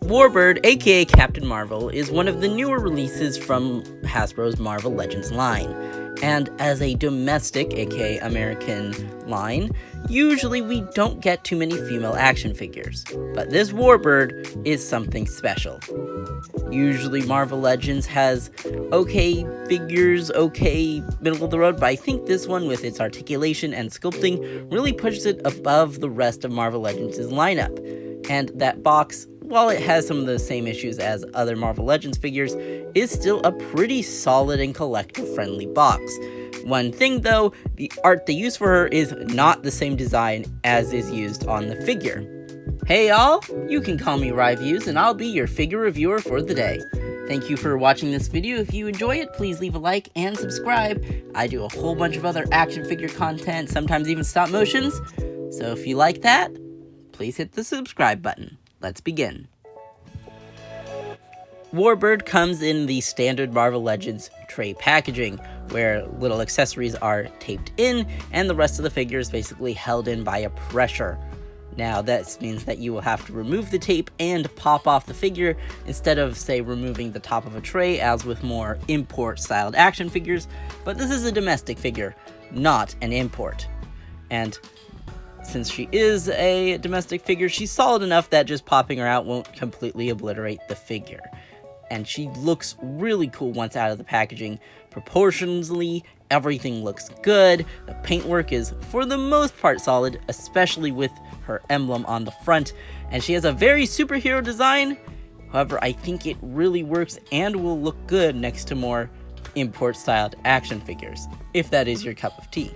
Warbird, aka Captain Marvel, is one of the newer releases from Hasbro's Marvel Legends line. And as a domestic, aka American line, usually we don't get too many female action figures. But this Warbird is something special. Usually Marvel Legends has okay figures, okay middle of the road, but I think this one with its articulation and sculpting really pushes it above the rest of Marvel Legends' lineup. And that box, while it has some of the same issues as other Marvel Legends figures, is still a pretty solid and collector-friendly box. One thing though, the art they use for her is not the same design as is used on the figure. Hey y'all, you can call me Ryviews and I'll be your figure reviewer for the day. Thank you for watching this video. If you enjoy it, please leave a like and subscribe. I do a whole bunch of other action figure content, sometimes even stop motions. So if you like that, please hit the subscribe button. Let's begin. Warbird comes in the standard Marvel Legends tray packaging, where little accessories are taped in and the rest of the figure is basically held in by a pressure. Now that means that you will have to remove the tape and pop off the figure instead of, say, removing the top of a tray as with more import-styled action figures, but this is a domestic figure, not an import. And since she is a domestic figure, she's solid enough that just popping her out won't completely obliterate the figure. And she looks really cool once out of the packaging. Proportionally, everything looks good. The paintwork is, for the most part, solid, especially with her emblem on the front. And she has a very superhero design. However, I think it really works and will look good next to more import-styled action figures, if that is your cup of tea.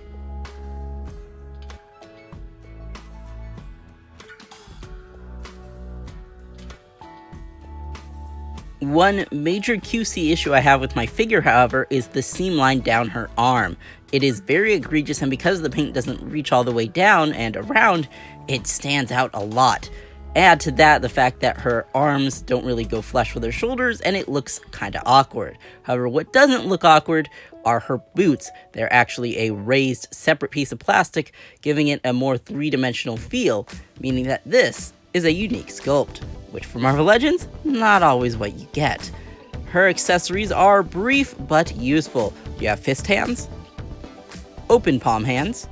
One major QC issue I have with my figure, however, is the seam line down her arm. It is very egregious, and because the paint doesn't reach all the way down and around, it stands out a lot. Add to that the fact that her arms don't really go flush with her shoulders, and it looks kinda awkward. However, what doesn't look awkward are her boots. They're actually a raised, separate piece of plastic, giving it a more three-dimensional feel, meaning that this is a unique sculpt, which for Marvel Legends, not always what you get. Her accessories are brief but useful. You have fist hands, open palm hands,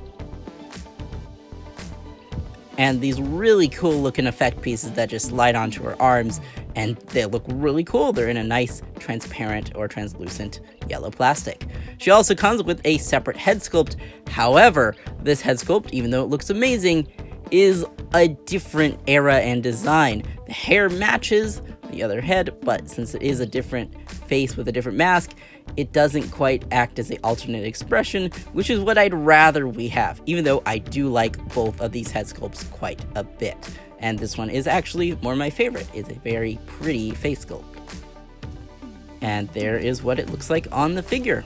and these really cool looking effect pieces that just slide onto her arms, and they look really cool. They're in a nice transparent or translucent yellow plastic. She also comes with a separate head sculpt. However, this head sculpt, even though it looks amazing, is a different era and design. The hair matches the other head, but since it is a different face with a different mask, it doesn't quite act as an alternate expression, which is what I'd rather we have, even though I do like both of these head sculpts quite a bit. And this one is actually more my favorite. It's a very pretty face sculpt. And there is what it looks like on the figure.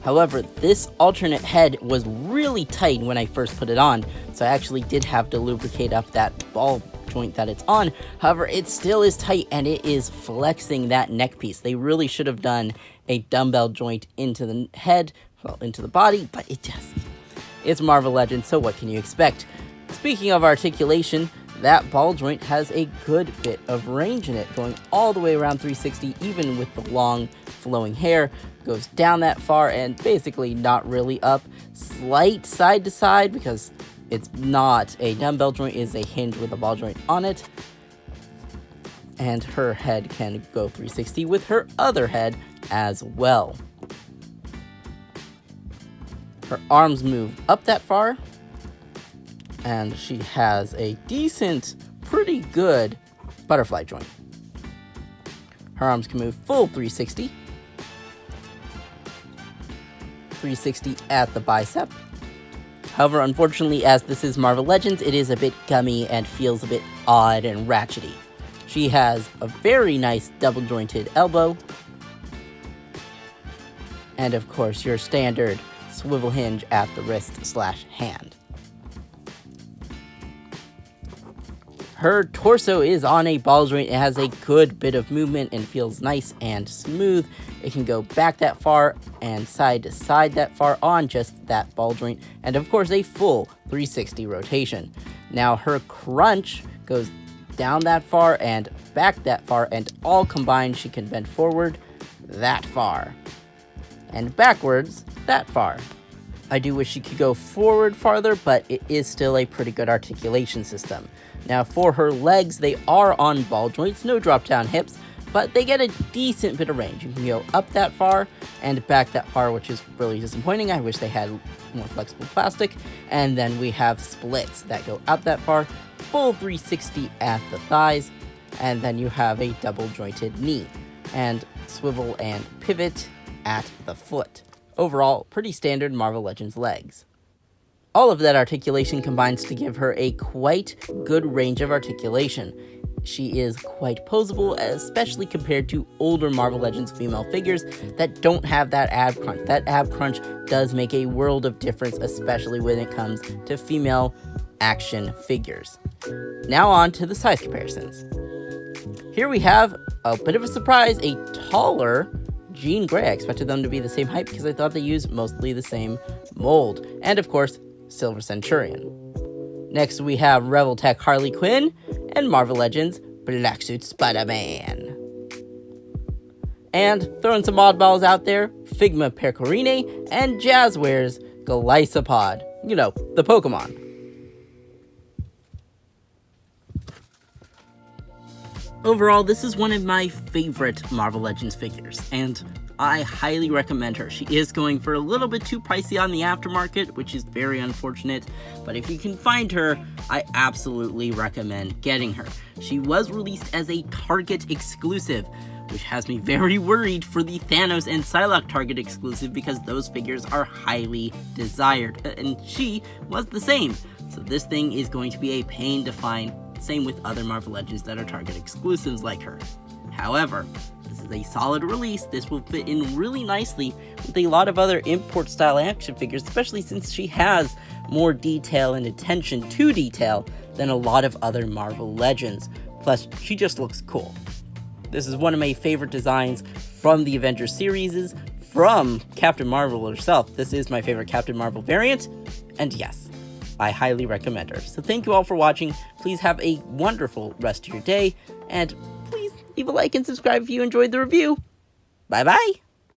However, this alternate head was really tight when I first put it on, so I actually did have to lubricate up that ball joint that it's on. However, it still is tight and it is flexing that neck piece. They really should have done a dumbbell joint into the head, well, into the body, but it's Marvel Legends, so what can you expect? Speaking of articulation, that ball joint has a good bit of range in it, going all the way around 360, even with the long flowing hair. Goes down that far and basically not really up. Slight side to side because it's not a dumbbell joint, is a hinge with a ball joint on it. And her head can go 360 with her other head as well. Her arms move up that far. And she has a decent, pretty good butterfly joint. Her arms can move full 360. 360 at the bicep. However, unfortunately, as this is Marvel Legends, it is a bit gummy and feels a bit odd and ratchety. She has a very nice double-jointed elbow. And of course, your standard swivel hinge at the wrist/hand. Her torso is on a ball joint. It has a good bit of movement and feels nice and smooth. It can go back that far and side to side that far on just that ball joint. And of course, a full 360 rotation. Now her crunch goes down that far and back that far, and all combined she can bend forward that far and backwards that far. I do wish she could go forward farther, but it is still a pretty good articulation system. Now for her legs, they are on ball joints, no drop down hips, but they get a decent bit of range. You can go up that far and back that far, which is really disappointing. I wish they had more flexible plastic. And then we have splits that go out that far, full 360 at the thighs, and then you have a double jointed knee, and swivel and pivot at the foot. Overall, pretty standard Marvel Legends legs. All of that articulation combines to give her a quite good range of articulation. She is quite posable, especially compared to older Marvel Legends female figures that don't have that ab crunch. That ab crunch does make a world of difference, especially when it comes to female action figures. Now on to the size comparisons. Here we have a bit of a surprise, a taller Jean Grey. I expected them to be the same height because I thought they used mostly the same mold. And of course, Silver Centurion. Next we have Rebel Tech Harley Quinn and Marvel Legends Black Suit Spider-Man. And throwing some oddballs out there, Figma Pecorine and Jazzware's Golisopod. You know, the Pokemon. Overall, this is one of my favorite Marvel Legends figures, and I highly recommend her. She is going for a little bit too pricey on the aftermarket, which is very unfortunate, but if you can find her, I absolutely recommend getting her. She was released as a Target exclusive, which has me very worried for the Thanos and Psylocke Target exclusive because those figures are highly desired, and she was the same. So this thing is going to be a pain to find. Same with other Marvel Legends that are Target exclusives like her. However, this is a solid release. This will fit in really nicely with a lot of other import style action figures, especially since she has more detail and attention to detail than a lot of other Marvel Legends. Plus, she just looks cool. This is one of my favorite designs from the Avengers series, from Captain Marvel herself. This is my favorite Captain Marvel variant, and yes, I highly recommend her. So thank you all for watching. Please have a wonderful rest of your day, and please leave a like and subscribe if you enjoyed the review. Bye bye!